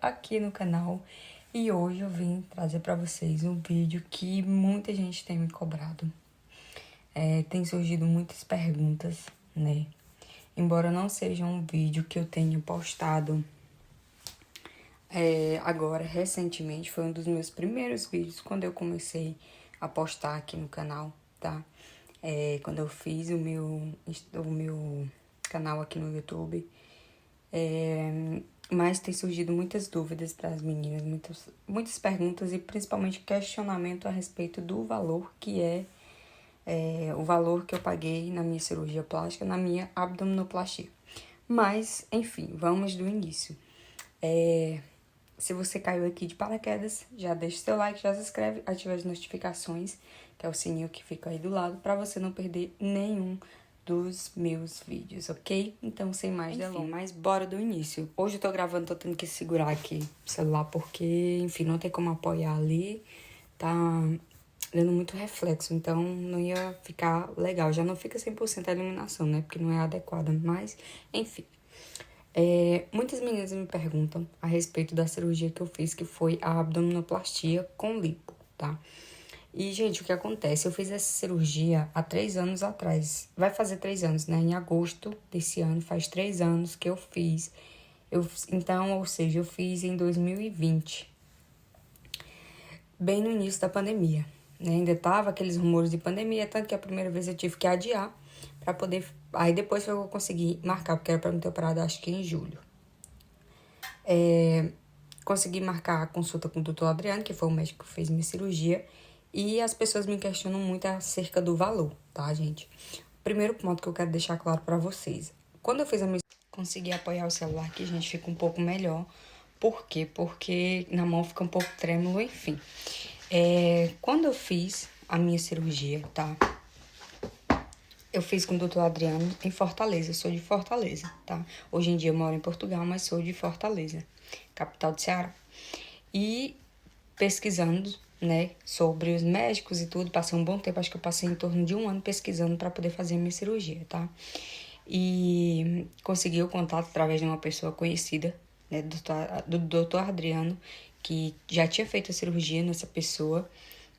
aqui no canal e hoje eu vim trazer para vocês um vídeo que muita gente tem me cobrado. Tem surgido muitas perguntas, né? Embora não seja um vídeo que eu tenha postado agora, recentemente, foi um dos meus primeiros vídeos quando eu comecei a postar aqui no canal, tá? Quando eu fiz o meu canal aqui no YouTube. Mas tem surgido muitas dúvidas para as meninas, muitas perguntas e principalmente questionamento a respeito do valor que o valor que eu paguei na minha cirurgia plástica, na minha abdominoplastia. Mas, enfim, vamos do início. Se você caiu aqui de paraquedas, já deixa seu like, já se inscreve, ativa as notificações, que é o sininho que fica aí do lado, para você não perder nenhum dos meus vídeos, ok? Então, sem mais delongas, mas bora do início. Hoje eu tô gravando, tô tendo que segurar aqui o celular, porque, enfim, não tem como apoiar ali, tá dando muito reflexo, então não ia ficar legal. Já não fica 100% a iluminação, né? Porque não é adequada, mas, enfim. Muitas meninas me perguntam a respeito da cirurgia que eu fiz, que foi a abdominoplastia com lipo, tá? E, gente, o que acontece? Eu fiz essa cirurgia há 3 anos atrás. Vai fazer 3 anos, né? Em agosto desse ano, faz 3 anos que eu fiz. Então, ou seja, eu fiz em 2020. Bem no início da pandemia, né? Ainda tava aqueles rumores de pandemia, tanto que a primeira vez eu tive que adiar pra poder... Aí depois eu consegui marcar, porque era pra me ter operado, acho que em julho. Consegui marcar a consulta com o doutor Adriano, que foi o médico que fez minha cirurgia. E as pessoas me questionam muito acerca do valor, tá, gente? O primeiro ponto que eu quero deixar claro pra vocês. Quando eu fiz a minha... Consegui apoiar o celular aqui, gente, fica um pouco melhor. Por quê? Porque na mão fica um pouco trêmulo, enfim. Quando eu fiz a minha cirurgia, tá? Eu fiz com o doutor Adriano em Fortaleza. Eu sou de Fortaleza, tá? Hoje em dia eu moro em Portugal, mas sou de Fortaleza, capital do Ceará. E pesquisando, né, sobre os médicos e tudo, passei um bom tempo, acho que eu passei em torno de 1 ano pesquisando para poder fazer a minha cirurgia, tá? E consegui o contato através de uma pessoa conhecida, né, do doutor Adriano, que já tinha feito a cirurgia nessa pessoa.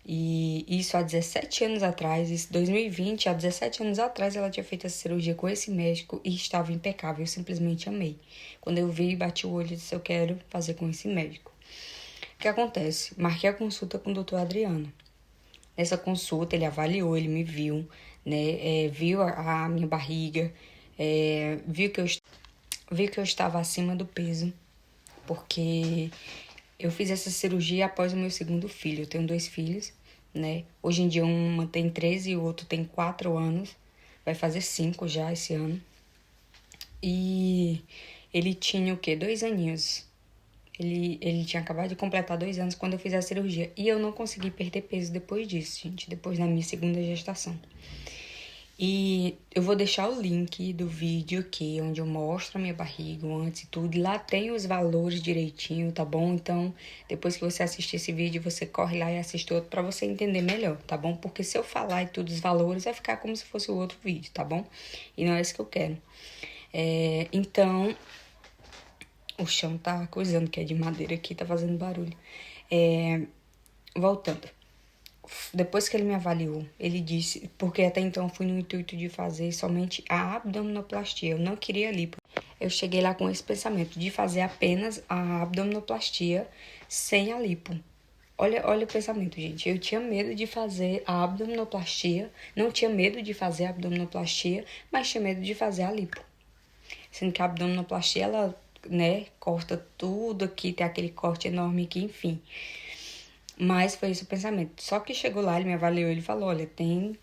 E isso há 17 anos atrás, isso 2020, há 17 anos atrás, ela tinha feito essa cirurgia com esse médico e estava impecável, eu simplesmente amei. Quando eu vi, bati o olho e disse, eu quero fazer com esse médico. O que acontece? Marquei a consulta com o doutor Adriano. Nessa consulta, ele avaliou, ele me viu, né? Viu a minha barriga, viu que eu estava acima do peso, porque eu fiz essa cirurgia após o meu segundo filho. Eu tenho 2 filhos, né? Hoje em dia uma tem 13 e o outro tem 4 anos. Vai fazer 5 já esse ano. E ele tinha o quê? 2 aninhos. Ele tinha acabado de completar 2 anos quando eu fiz a cirurgia. E eu não consegui perder peso depois disso, gente. Depois da minha segunda gestação. E eu vou deixar o link do vídeo aqui, onde eu mostro a minha barriga antes e tudo. E lá tem os valores direitinho, tá bom? Então, depois que você assistir esse vídeo, você corre lá e assiste outro pra você entender melhor, tá bom? Porque se eu falar e tudo os valores, vai ficar como se fosse o outro vídeo, tá bom? E não é isso que eu quero. Então, o chão tá coisando, que é de madeira aqui, tá fazendo barulho. Voltando. Depois que ele me avaliou, ele disse, porque até então eu fui no intuito de fazer somente a abdominoplastia, eu não queria lipo. Eu cheguei lá com esse pensamento de fazer apenas a abdominoplastia sem a lipo. Olha o pensamento, gente. Eu tinha medo de fazer a abdominoplastia, não tinha medo de fazer a abdominoplastia, mas tinha medo de fazer a lipo. Sendo que a abdominoplastia, ela, né, corta tudo aqui, tem aquele corte enorme aqui, enfim. Mas foi esse o pensamento. Só que chegou lá, ele me avaliou, ele falou, olha,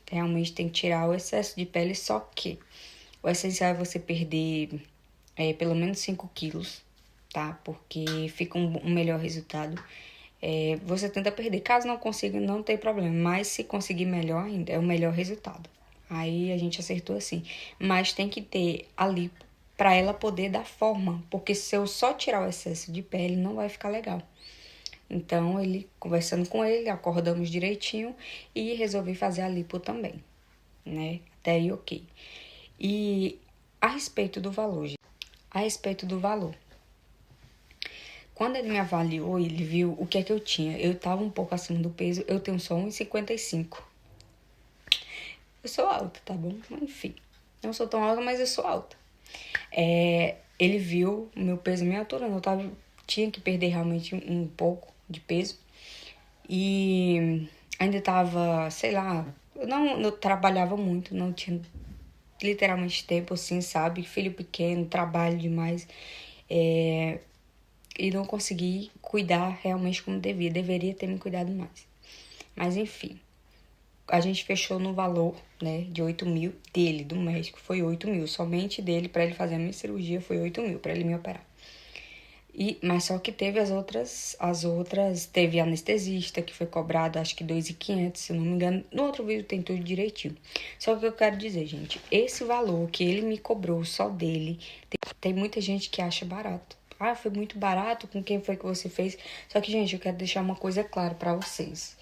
realmente tem que tirar o excesso de pele, só que o essencial é você perder pelo menos 5 quilos, tá? Porque fica um melhor resultado. Você tenta perder, caso não consiga, não tem problema, mas se conseguir melhor ainda, é o melhor resultado. Aí a gente acertou assim, mas tem que ter a lipo pra ela poder dar forma, porque se eu só tirar o excesso de pele, não vai ficar legal. Então, conversando com ele, acordamos direitinho e resolvi fazer a lipo também, né? Até aí, ok. E a respeito do valor, Quando ele me avaliou, ele viu o que é que eu tinha. Eu tava um pouco acima do peso, eu tenho só 1,55. Eu sou alta, tá bom? Enfim, não sou tão alta, mas eu sou alta. Ele viu o meu peso e minha altura, tinha que perder realmente um pouco de peso. E ainda tava, sei lá, eu trabalhava muito, não tinha literalmente tempo, assim, sabe? Filho pequeno, trabalho demais. E não consegui cuidar realmente como devia. Deveria ter me cuidado mais. Mas enfim, a gente fechou no valor, né, de 8 mil dele, do médico. Foi 8 mil, somente dele, pra ele fazer a minha cirurgia, foi 8 mil, pra ele me operar. Mas só que teve as outras, teve anestesista, que foi cobrado, acho que 2.500, se eu não me engano. No outro vídeo tem tudo direitinho. Só que eu quero dizer, gente, esse valor que ele me cobrou, só dele, tem muita gente que acha barato. Ah, foi muito barato, com quem foi que você fez? Só que, gente, eu quero deixar uma coisa clara pra vocês.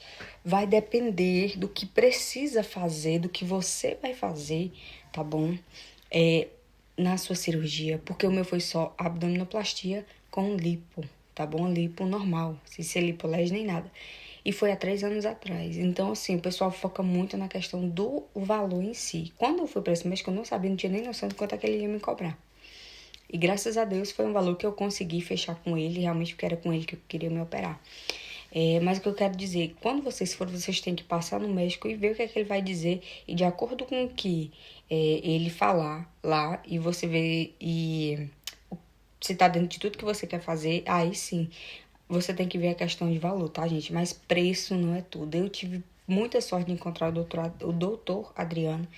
Vai depender do que precisa fazer, do que você vai fazer, tá bom? Na sua cirurgia, porque o meu foi só abdominoplastia com lipo, tá bom? Lipo normal, sem ser lipolese nem nada. E foi há 3 anos atrás. Então, assim, o pessoal foca muito na questão do valor em si. Quando eu fui pra esse médico, eu não sabia, não tinha nem noção de quanto é que ele ia me cobrar. E graças a Deus foi um valor que eu consegui fechar com ele, realmente porque era com ele que eu queria me operar. Mas o que eu quero dizer, quando vocês forem, vocês têm que passar no médico e ver o que é que ele vai dizer. E de acordo com o que ele falar lá, e você ver se tá dentro de tudo que você quer fazer, aí sim, você tem que ver a questão de valor, tá, gente? Mas preço não é tudo. Eu tive muita sorte de encontrar o doutor Adriano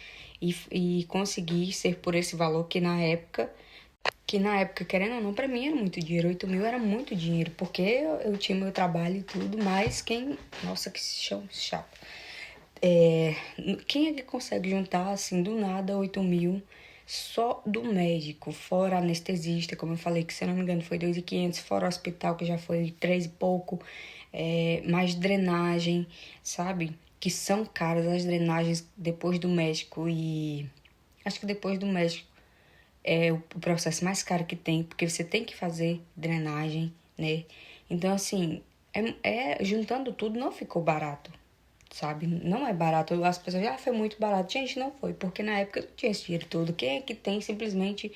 e conseguir ser por esse valor que na época, querendo ou não, pra mim era muito dinheiro. 8 mil era muito dinheiro, porque eu tinha meu trabalho e tudo, mas Nossa, que chão chato. Quem é que consegue juntar, assim, do nada, 8 mil só do médico, fora anestesista, como eu falei, que se eu não me engano foi 2.500, fora o hospital, que já foi 3 e pouco, mais drenagem, sabe? Que são caras as drenagens depois do médico e... Acho que depois do médico é o processo mais caro que tem, porque você tem que fazer drenagem, né? Então, assim, juntando tudo, não ficou barato, sabe? Não é barato. As pessoas foi muito barato. Gente, não foi, porque na época eu não tinha esse dinheiro todo. Quem é que tem simplesmente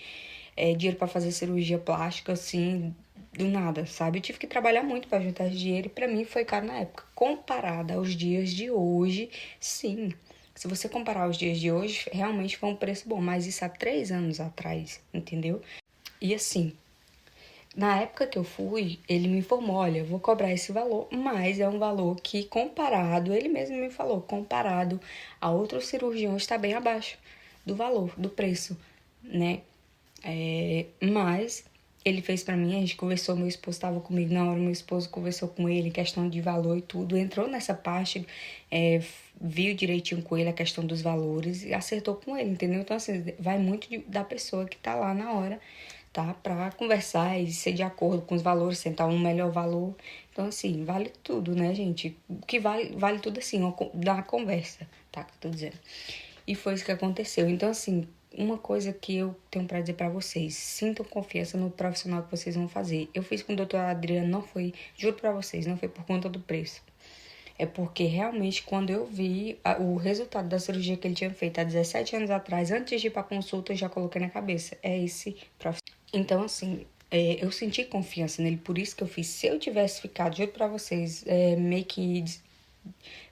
dinheiro para fazer cirurgia plástica, assim, do nada, sabe? Eu tive que trabalhar muito para juntar esse dinheiro e pra mim foi caro na época. Comparada aos dias de hoje, sim. Se você comparar os dias de hoje, realmente foi um preço bom, mas isso há 3 anos atrás, entendeu? E assim, na época que eu fui, ele me informou, olha, eu vou cobrar esse valor, mas é um valor que comparado, ele mesmo me falou, comparado a outros cirurgiões está bem abaixo do valor, do preço, né? Mas ele fez pra mim, a gente conversou, meu esposo estava comigo na hora, meu esposo conversou com ele, questão de valor e tudo, entrou nessa parte, viu direitinho com ele a questão dos valores e acertou com ele, entendeu? Então, assim, vai muito da pessoa que tá lá na hora, tá? Pra conversar e ser de acordo com os valores, sentar um melhor valor. Então, assim, vale tudo, né, gente? O que vale tudo, assim, da conversa, tá? Que eu tô dizendo. E foi isso que aconteceu. Então, assim, uma coisa que eu tenho pra dizer pra vocês, sintam confiança no profissional que vocês vão fazer. Eu fiz com o doutor Adriano, não foi, juro pra vocês, não foi por conta do preço. É porque realmente quando eu vi o resultado da cirurgia que ele tinha feito há 17 anos atrás, antes de ir pra consulta, eu já coloquei na cabeça. É esse profissional. Então, assim, eu senti confiança nele, por isso que eu fiz. Se eu tivesse ficado, juro pra vocês, meio que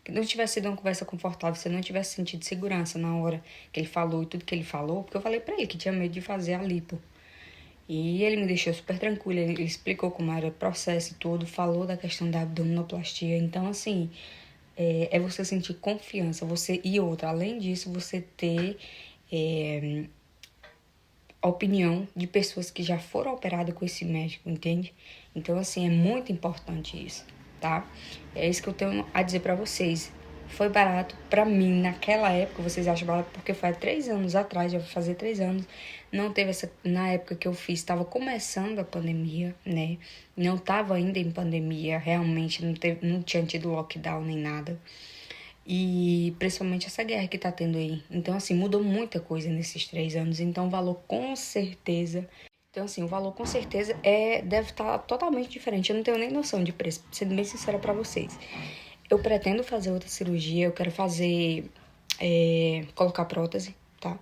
não tivesse sido uma conversa confortável, se eu não tivesse sentido segurança na hora que ele falou e tudo que ele falou, porque eu falei pra ele que tinha medo de fazer a lipo. E ele me deixou super tranquilo, ele explicou como era o processo e tudo, falou da questão da abdominoplastia. Então, assim, você sentir confiança, e outra, além disso, você ter a opinião de pessoas que já foram operadas com esse médico, entende? Então, assim, é muito importante isso, tá? É isso que eu tenho a dizer pra vocês. Foi barato pra mim, naquela época, vocês acham barato, porque foi há 3 anos atrás, já vai fazer 3 anos. Não teve na época que eu fiz, estava começando a pandemia, né? Não tava ainda em pandemia, realmente, não tinha tido lockdown nem nada. E principalmente essa guerra que tá tendo aí. Então, assim, mudou muita coisa nesses 3 anos. Então, o valor com certeza Então, assim, o valor com certeza deve estar totalmente diferente. Eu não tenho nem noção de preço, sendo bem sincera pra vocês. Eu pretendo fazer outra cirurgia, eu quero fazer, colocar prótese, tá?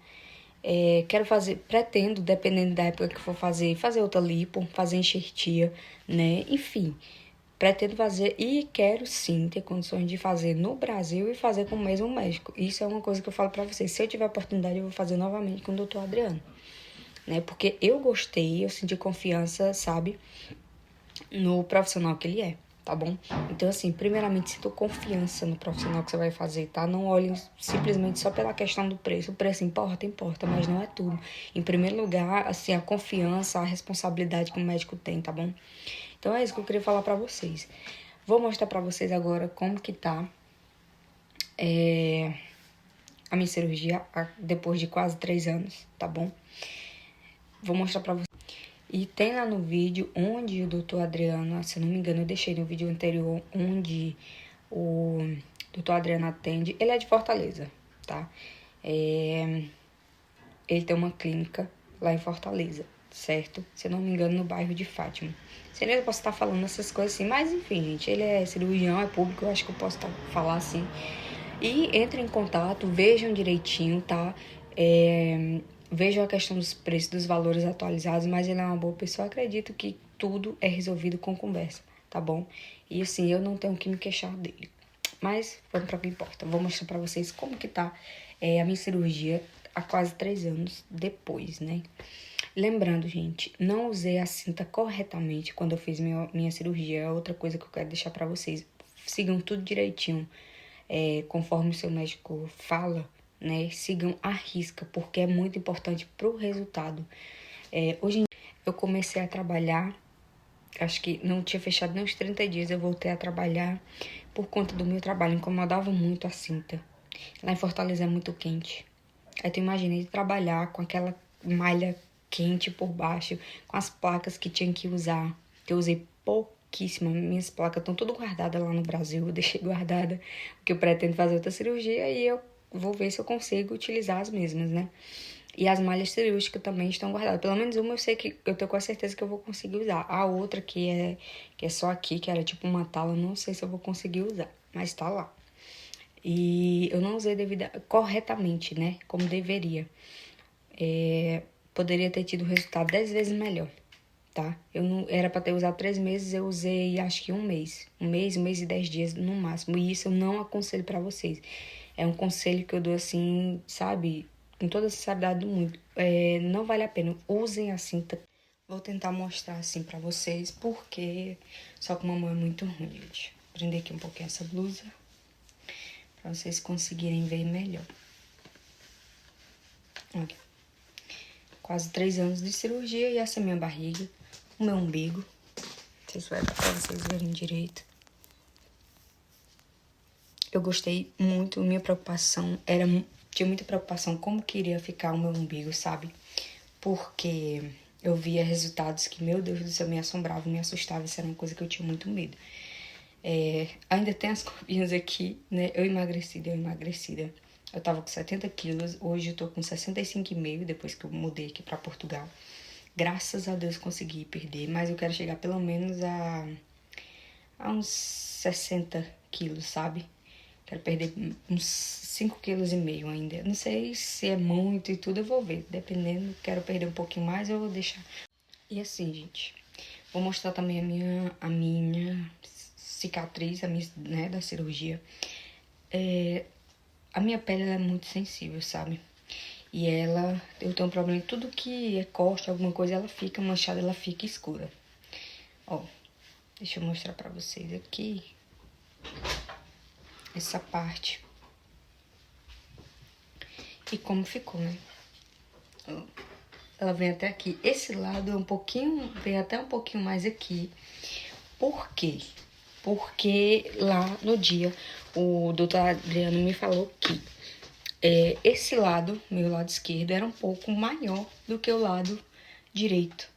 Quero fazer, pretendo, dependendo da época que for fazer outra lipo, fazer enxertia, né? Enfim, pretendo fazer e quero sim ter condições de fazer no Brasil e fazer com o mesmo médico. Isso é uma coisa que eu falo pra vocês. Se eu tiver oportunidade, eu vou fazer novamente com o doutor Adriano, né? Porque eu gostei, eu senti confiança, sabe, no profissional que ele é, tá bom? Então, assim, primeiramente, sinta confiança no profissional que você vai fazer, tá? Não olhem simplesmente só pela questão do preço. O preço importa, mas não é tudo. Em primeiro lugar, assim, a confiança, a responsabilidade que o médico tem, tá bom? Então, é isso que eu queria falar pra vocês. Vou mostrar pra vocês agora como que tá a minha cirurgia depois de quase 3 anos, tá bom? Vou mostrar pra vocês. E tem lá no vídeo onde o doutor Adriano, se eu não me engano, eu deixei no vídeo anterior, onde o doutor Adriano atende. Ele é de Fortaleza, tá? Ele tem uma clínica lá em Fortaleza, certo? Se eu não me engano, no bairro de Fátima. Se eu posso estar falando essas coisas assim, mas enfim, gente, ele é cirurgião, é público, eu acho que eu posso falar assim. E entrem em contato, vejam direitinho, tá? Vejam a questão dos preços, dos valores atualizados, mas ele é uma boa pessoa. Acredito que tudo é resolvido com conversa, tá bom? E assim, eu não tenho que me queixar dele. Mas vamos para o que importa. Vou mostrar para vocês como que tá a minha cirurgia há quase 3 anos depois, né? Lembrando, gente, não usei a cinta corretamente quando eu fiz minha cirurgia. É outra coisa que eu quero deixar para vocês. Sigam tudo direitinho, conforme o seu médico fala, né? Sigam à risca, porque é muito importante pro resultado. Hoje em dia, eu comecei a trabalhar, acho que não tinha fechado nem uns 30 dias, eu voltei a trabalhar por conta do meu trabalho, incomodava muito a cinta. Lá em Fortaleza é muito quente. Aí tu imagina de trabalhar com aquela malha quente por baixo, com as placas que tinha que usar, que eu usei pouquíssimo. Minhas placas estão tudo guardadas lá no Brasil, eu deixei guardada, porque eu pretendo fazer outra cirurgia e eu vou ver se eu consigo utilizar as mesmas, né? E as malhas cirúrgicas também estão guardadas. Pelo menos uma eu sei que eu tenho com a certeza que eu vou conseguir usar. A outra que é só aqui, que era tipo uma tala, não sei se eu vou conseguir usar, mas tá lá. E eu não usei corretamente, né? Como deveria. Poderia ter tido um resultado 10 vezes melhor, tá? Eu não era para ter usado 3 meses, eu usei acho que um mês. Um mês e 10 dias no máximo. E isso eu não aconselho para vocês. É um conselho que eu dou assim, sabe? Com toda a sinceridade do mundo. Não vale a pena. Usem a cinta. Vou tentar mostrar assim pra vocês, porque só que uma mão é muito ruim, gente. Vou prender aqui um pouquinho essa blusa, pra vocês conseguirem ver melhor. Olha. Quase 3 anos de cirurgia e essa é minha barriga, o meu umbigo. Não sei se vai dar pra vocês verem direito. Eu gostei muito, minha preocupação tinha muita preocupação como que iria ficar o meu umbigo, sabe? Porque eu via resultados que, meu Deus do céu, me assombravam, me assustavam, isso era uma coisa que eu tinha muito medo. Ainda tem as curvinhas aqui, né? Eu emagrecida. Eu tava com 70 quilos, hoje eu tô com 65,5 depois que eu mudei aqui pra Portugal. Graças a Deus consegui perder, mas eu quero chegar pelo menos a uns 60 quilos, sabe? Quero perder uns 5,5 quilos ainda. Não sei se é muito e tudo, eu vou ver. Dependendo, quero perder um pouquinho mais, eu vou deixar. E assim, gente, vou mostrar também a minha cicatriz, né, da cirurgia. A minha pele ela é muito sensível, sabe? E eu tenho um problema, tudo que é costa, alguma coisa, ela fica manchada, ela fica escura. Ó, deixa eu mostrar pra vocês aqui. Essa parte. E como ficou, né? Ó, ela vem até aqui. Esse lado é um pouquinho, vem até um pouquinho mais aqui. Por quê? Porque lá no dia, o doutor Adriano me falou que esse lado, meu lado esquerdo, era um pouco maior do que o lado direito.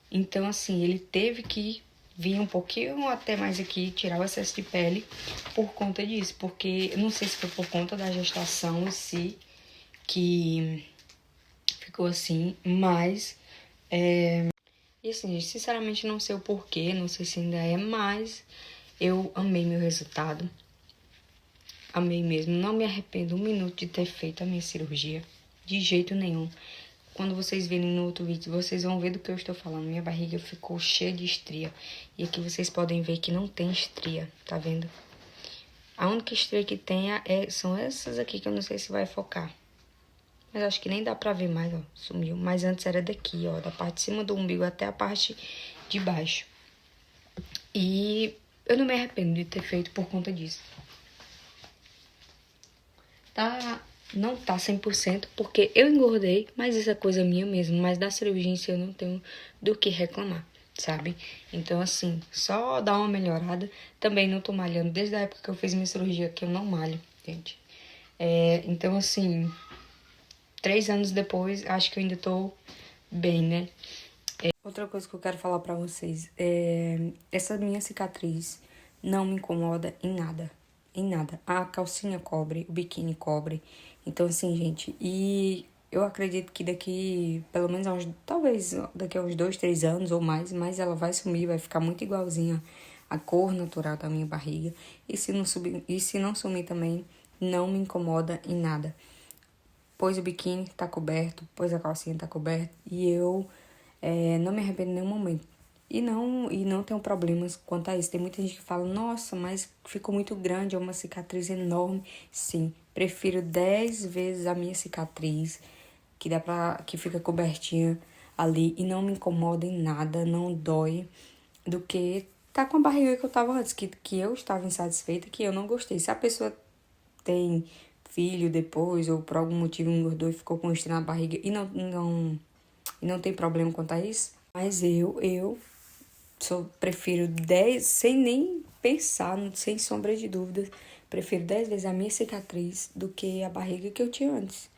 Então, assim, ele teve que vir um pouquinho até mais aqui, tirar o excesso de pele por conta disso. Porque, não sei se foi por conta da gestação em si, que ficou assim, mas E assim, gente, sinceramente não sei o porquê, não sei se ainda é, mas eu amei meu resultado. Amei mesmo. Não me arrependo um minuto de ter feito a minha cirurgia. De jeito nenhum. Quando vocês virem no outro vídeo, vocês vão ver do que eu estou falando. Minha barriga ficou cheia de estria. E aqui vocês podem ver que não tem estria, tá vendo? A única estria que tem são essas aqui, que eu não sei se vai focar. Mas acho que nem dá pra ver mais, ó. Sumiu. Mas antes era daqui, ó. Da parte de cima do umbigo até a parte de baixo. E eu não me arrependo de ter feito por conta disso. Não tá 100% porque eu engordei, mas isso é coisa minha mesmo. Mas da cirurgia em si eu não tenho do que reclamar, sabe? Então, assim, só dar uma melhorada. Também não tô malhando desde a época que eu fiz minha cirurgia, que eu não malho, gente. Então, assim, 3 anos depois, acho que eu ainda tô bem, né? Outra coisa que eu quero falar pra vocês essa minha cicatriz não me incomoda em nada. Em nada. A calcinha cobre, o biquíni cobre. Então, assim, gente, e eu acredito que daqui, pelo menos talvez daqui a uns 2, 3 anos ou mais, mas ela vai sumir, vai ficar muito igualzinha à cor natural da minha barriga. E se não sumir também, não me incomoda em nada. Pois o biquíni tá coberto, pois a calcinha tá coberta, e eu não me arrependo em nenhum momento. E não tenho problemas quanto a isso. Tem muita gente que fala, nossa, mas ficou muito grande, é uma cicatriz enorme. Sim, prefiro 10 vezes a minha cicatriz, que fica cobertinha ali e não me incomoda em nada, não dói, do que tá com a barriga que eu tava antes, que eu estava insatisfeita, que eu não gostei. Se a pessoa tem filho depois, ou por algum motivo engordou e ficou com estria na barriga e não tem problema quanto a isso, mas eu prefiro 10, sem nem pensar, sem sombra de dúvidas, prefiro 10 vezes a minha cicatriz do que a barriga que eu tinha antes.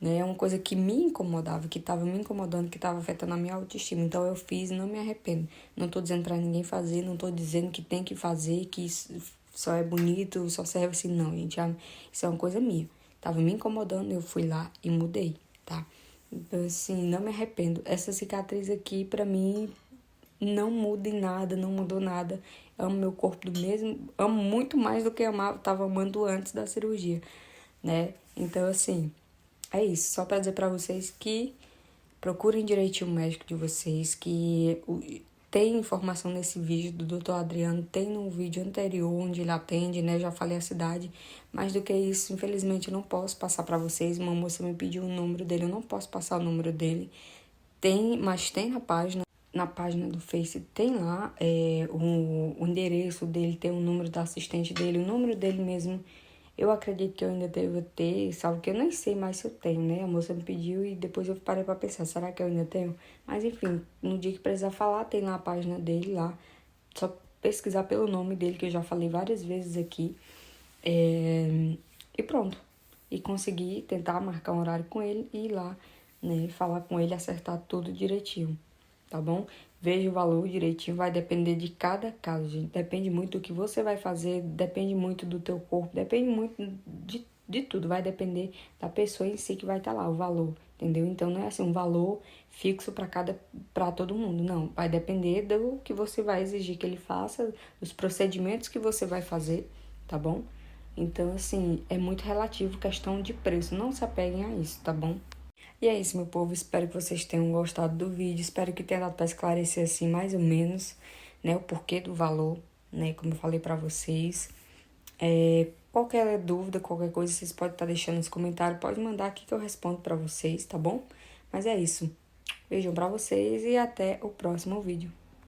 Né? É uma coisa que me incomodava, que estava me incomodando, que estava afetando a minha autoestima. Então eu fiz e não me arrependo. Não tô dizendo pra ninguém fazer, não tô dizendo que tem que fazer, que isso só é bonito, só serve assim. Não, gente, isso é uma coisa minha. Tava me incomodando, eu fui lá e mudei, tá? Então, assim, não me arrependo. Essa cicatriz aqui, pra mim, não muda em nada, não mudou nada. Amo meu corpo do mesmo, amo muito mais do que tava amando antes da cirurgia, né? Então, assim, é isso. Só pra dizer pra vocês que procurem direitinho o médico de vocês, que tem informação nesse vídeo do Dr. Adriano, tem no vídeo anterior onde ele atende, né? Já falei a cidade. Mais do que isso, infelizmente, eu não posso passar pra vocês. Uma moça me pediu o número dele, eu não posso passar o número dele. Mas tem na página do Face, tem lá o endereço dele, tem o número da assistente dele, o número dele mesmo. Eu acredito que eu ainda devo ter, salvo que eu nem sei mais se eu tenho, né? A moça me pediu e depois eu parei pra pensar, será que eu ainda tenho? Mas enfim, no dia que precisar falar, tem lá a página dele lá. Só pesquisar pelo nome dele, que eu já falei várias vezes aqui. E pronto. E conseguir tentar marcar um horário com ele e ir lá, né? Falar com ele, acertar tudo direitinho, tá bom? Veja o valor direitinho, vai depender de cada caso, gente. Depende muito do que você vai fazer, depende muito do teu corpo, depende muito de tudo. Vai depender da pessoa em si que vai estar lá, o valor, entendeu? Então, não é assim um valor fixo para todo mundo, não. Vai depender do que você vai exigir que ele faça, dos procedimentos que você vai fazer, tá bom? Então, assim, é muito relativo, questão de preço. Não se apeguem a isso, tá bom? E é isso, meu povo. Espero que vocês tenham gostado do vídeo. Espero que tenha dado para esclarecer, assim, mais ou menos, né, o porquê do valor, né, como eu falei para vocês. Qualquer dúvida, qualquer coisa, vocês podem estar deixando nos comentários. Pode mandar aqui que eu respondo para vocês, tá bom? Mas é isso. Beijão para vocês e até o próximo vídeo.